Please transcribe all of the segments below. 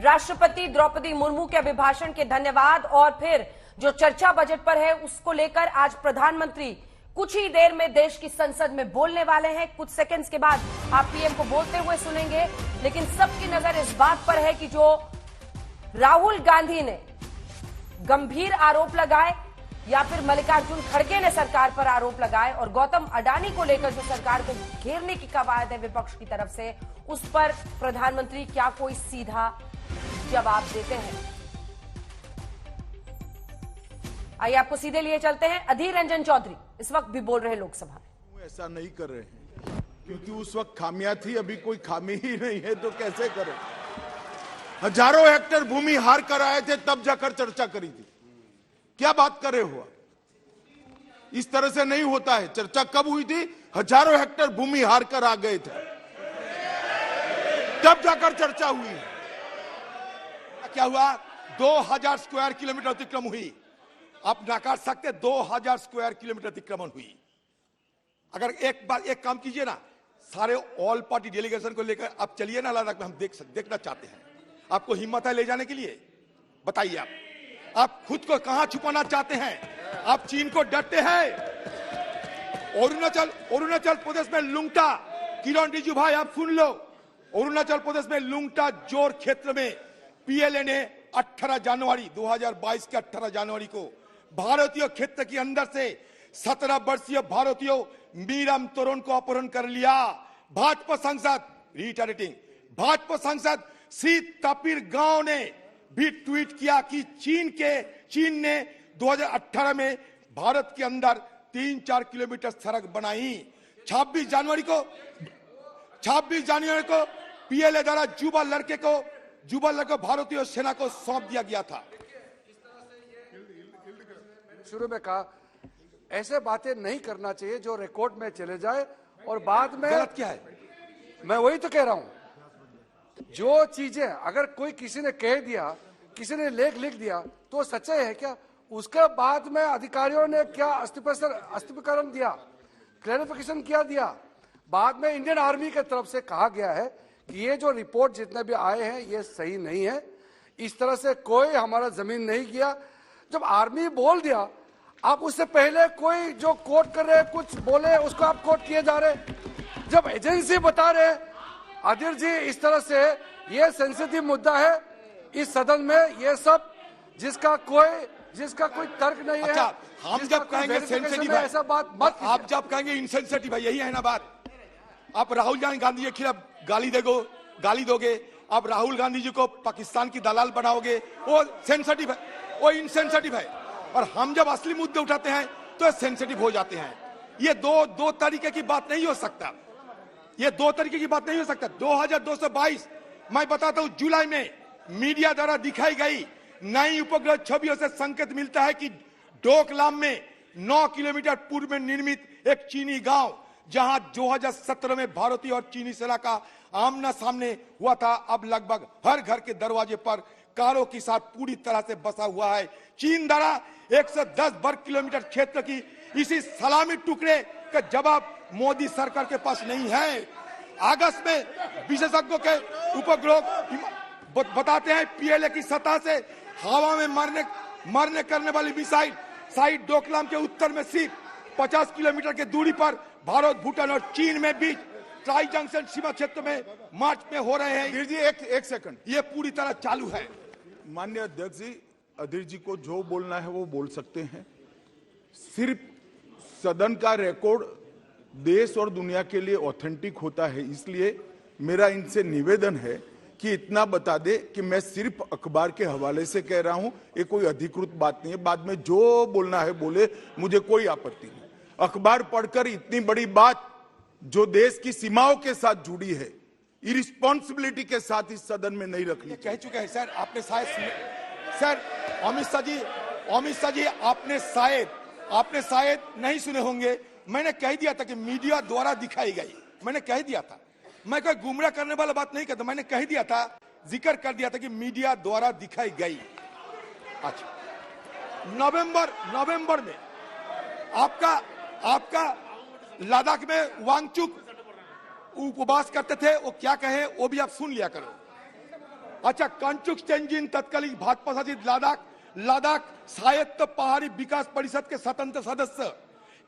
राष्ट्रपति द्रौपदी मुर्मू के अभिभाषण के धन्यवाद और फिर जो चर्चा बजट पर है उसको लेकर आज प्रधानमंत्री कुछ ही देर में देश की संसद में बोलने वाले हैं। कुछ सेकंड्स के बाद आप पीएम को बोलते हुए सुनेंगे, लेकिन सबकी नजर इस बात पर है कि जो राहुल गांधी ने गंभीर आरोप लगाए या फिर मल्लिकार्जुन खड़गे ने सरकार पर आरोप लगाए और गौतम अडानी को लेकर जो सरकार को घेरने की कवायद है विपक्ष की तरफ से, उस पर प्रधानमंत्री क्या कोई सीधा जवाब देते हैं। आइए आपको सीधे लिए चलते हैं। अधीर रंजन चौधरी इस वक्त भी बोल रहे लोकसभा में। ऐसा नहीं कर रहे हैं क्योंकि उस वक्त खामियां थी, अभी कोई खामी ही नहीं है तो कैसे करें। हजारों हेक्टेयर भूमि हार कर आए थे तब जाकर चर्चा करी थी। क्या बात कर रहे हो? इस तरह से नहीं होता है। चर्चा कब हुई थी? हजारों हेक्टेयर भूमि हार कर आ गए थे तब जाकर चर्चा हुई है। क्या हुआ? 2000 स्क्वायर किलोमीटर अतिक्रमण हुई। आप नकार सकते 2000 स्क्वायर किलोमीटर अतिक्रमण हुई। अगर एक बार एक काम कीजिए ना, सारे ऑल पार्टी डेलीगेशन को लेकर आप चलिए ना लद्दाख में, हम देखना चाहते हैं। आपको हिम्मत है ले जाने के लिए? बताइए आप खुद को कहां छुपाना चाहते हैं? आप चीन को डरते हैं? अरुणाचल प्रदेश में लुंगटा, किरण रिजिजू भाई आप सुन लो, अरुणाचल प्रदेश में लुंगटा जोर क्षेत्र में पीएलए ने 18 जनवरी 2022 के 18 जनवरी को भारतीय क्षेत्र के अंदर से 17 वर्षीय भारतीय मीरम तोरण को अपहरण कर लिया। भाजपा सांसद रिटरेटिंग भाजपा सांसद श्री तापिर गांव ने भी ट्वीट किया कि चीन ने 2018 में भारत के अंदर 3-4 किलोमीटर सड़क बनाई। 26 जनवरी को पीएलए द्वारा युवा लड़के भारतीय सेना को सौंप दिया गया था। शुरू में कहा ऐसे बातें नहीं करना चाहिए जो रिकॉर्ड में चले जाए और बाद में गलत क्या है? मैं वही तो कह रहा हूं। जो चीजें अगर कोई किसी ने कह दिया, किसी ने लेख लिख दिया तो सच्चाई है क्या? उसके बाद में अधिकारियों ने क्या स्पष्टीकरण दिया, क्लैरिफिकेशन क्या दिया? बाद में इंडियन आर्मी की तरफ से कहा गया है कि ये जो रिपोर्ट जितने भी आए हैं ये सही नहीं है। इस तरह से कोई हमारा जमीन नहीं किया। जब आर्मी बोल दिया, आप उससे पहले कोई जो कोट कर रहे कुछ बोले उसको आप कोट किए जा रहे। जब एजेंसी बता रहे, अधीर जी इस तरह से ये सेंसिटिव मुद्दा है इस सदन में, ये सब जिसका कोई तर्क नहीं है। अच्छा, हम जब कहेंगे सेंसिटिव है, ऐसा बात मत, आप जब कहेंगे इनसेंसिटिव है, यही है ना बात। आप राहुल गांधी के खिलाफ गाली दोगे, आप राहुल गांधी जी को पाकिस्तान की दलाल बनाओगे, वो सेंसिटिव है, वो इनसेंसिटिव है। और हम जब असली मुद्दे उठाते हैं तो सेंसिटिव हो जाते हैं। ये दो तरीके की बात नहीं हो सकता। ये 2 तरीके की बात नहीं हो सकता। 2222 मैं बताता हूं, जुलाई में मीडिया द्वारा दिखाई गई नई उपग्रह छवियों से संकेत मिलता है कि डोकलाम में 9 किलोमीटर पूर्व में निर्मित एक चीनी गांव, जहां 2017 में भारतीय और चीनी सेना का आमना सामने हुआ था, अब लगभग हर घर के दरवाजे पर कारों के साथ पूरी तरह से बसा हुआ है। चीन द्वारा 110 वर्ग किलोमीटर क्षेत्र की इसी सलामी टुकड़े का जवाब मोदी सरकार के पास नहीं है। अगस्त में विशेषज्ञों के उपग्रह बताते हैं पीएलए की सतह से हवा में मरने करने वाली मिसाइल साइट डोकलाम के उत्तर में सिर्फ 50 किलोमीटर की दूरी पर भारत, भूटान और चीन में बीच ट्राई जंक्शन सीमा क्षेत्र में मार्च में हो रहे हैं। अधीर जी एक सेकंड, ये पूरी तरह चालू है। माननीय अध्यक्ष जी, अधीर जी को जो बोलना है वो बोल सकते हैं। सिर्फ सदन का रिकॉर्ड देश और दुनिया के लिए ऑथेंटिक होता है, इसलिए मेरा इनसे निवेदन है कि इतना बता दे कि मैं सिर्फ अखबार के हवाले से कह रहा हूं, ये कोई अधिकृत बात नहीं है। बाद में जो बोलना है बोले, मुझे कोई आपत्ति नहीं। अखबार पढ़कर इतनी बड़ी बात जो देश की सीमाओं के साथ जुड़ी है, इरिस्पॉन्सिबिलिटी के साथ इस सदन में नहीं रखनी। कह चुके हैं सर, आपने सर अमित शाह जी आपने शायद नहीं सुने होंगे। मैंने कह दिया था कि मीडिया द्वारा दिखाई गई, मैंने कह दिया था। मैं कोई गुमराह करने वाला बात नहीं करता, मैंने कह दिया था, जिक्र कर दिया था कि मीडिया द्वारा दिखाई गई। अच्छा, नवंबर में आपका लद्दाख में वांगचुक उपवास करते थे, वो क्या कहे वो भी आप सुन लिया करो। अच्छा, कांचुक तेंजिन तत्कालीन भाजपा शासित लद्दाख स्वायत्त पहाड़ी विकास परिषद के स्वतंत्र सदस्य,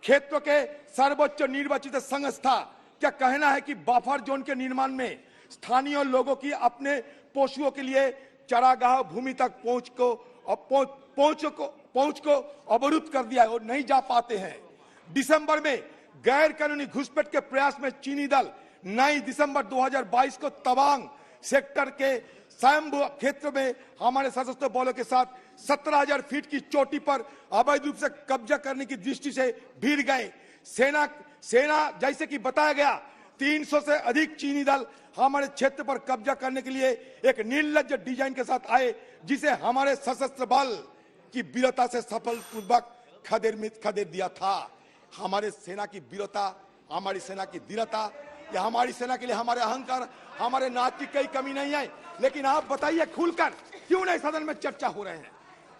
क्षेत्र के सर्वोच्च निर्वाचित संस्था, क्या कहना है कि बफर जोन के निर्माण में स्थानीय लोगों की अपने पशुओं के लिए चरागाह भूमि तक पहुंच को अवरुद्ध कर दिया है और नहीं जा पाते हैं। दिसंबर में गैर कानूनी घुसपैठ के प्रयास में चीनी दल 9 दिसंबर 2022 को तवांग सेक्टर के स्वयंभू क्षेत्र में हमारे सशस्त्र बलों के साथ 17,000 फीट की चोटी पर अवैध रूप से कब्जा करने की दृष्टि से भिड़ गए। सेना जैसे कि बताया गया 300 से अधिक चीनी दल हमारे क्षेत्र पर कब्जा करने के लिए एक निर्लज्ज डिजाइन के साथ आए, जिसे हमारे सशस्त्र बल की वीरता से सफलपूर्वक खदेड़ दिया था। हमारे सेना की वीरता, हमारी सेना की धीरता, या हमारी सेना के लिए हमारे अहंकार, हमारे नाच की कोई कमी नहीं है। लेकिन आप बताइए खुलकर, क्यों नहीं सदन में चर्चा हो रहे हैं?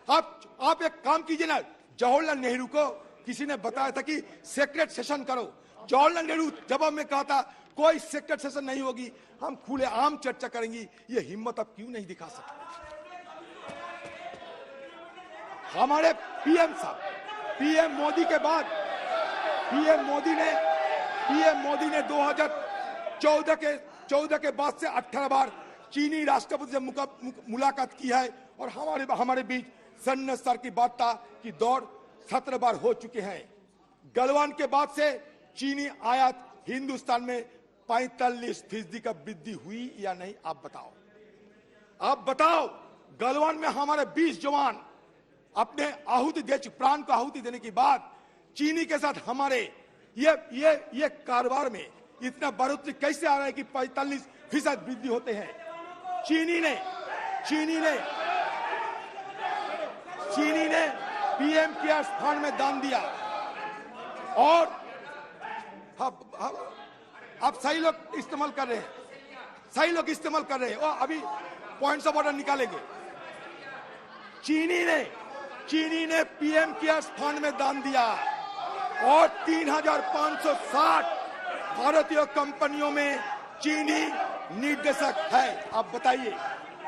आप एक काम कीजिए ना, जवाहरलाल नेहरू को किसी ने बताया था कि सेक्रेट सेशन करो। जवाहरलाल नेहरू जवाब में कहा था कोई सेक्रेट सेशन नहीं होगी, हम खुले आम चर्चा करेंगी। ये हिम्मत आप क्यों नहीं दिखा सकते? हमारे पीएम साहब, पीएम मोदी के बाद पीएम मोदी ने 2014 के बाद से 18 बार चीनी राष्ट्रपति से मुलाकात की है और हमारे बीच सैन्य स्तर की वार्ता की दौर 17 बार हो चुके हैं। गलवान के बाद से चीनी आयात हिंदुस्तान में 45% का वृद्धि हुई या नहीं? आप बताओ। गलवान में हमारे 20 जवान अपने प्राण को आहुति देने के बाद चीनी के साथ हमारे ये कारोबार में इतना बढ़ोतरी कैसे आ रहा है कि 45% वृद्धि होते हैं? चीनी ने पीएम केयर्स फंड में दान दिया और अब सही लोग इस्तेमाल कर रहे हैं, और अभी पॉइंट्स ऑफ ऑर्डर निकालेंगे। चीनी ने पीएम केयर्स फंड में दान दिया और 3,560 भारतीय कंपनियों में चीनी निर्देशक है। आप बताइए,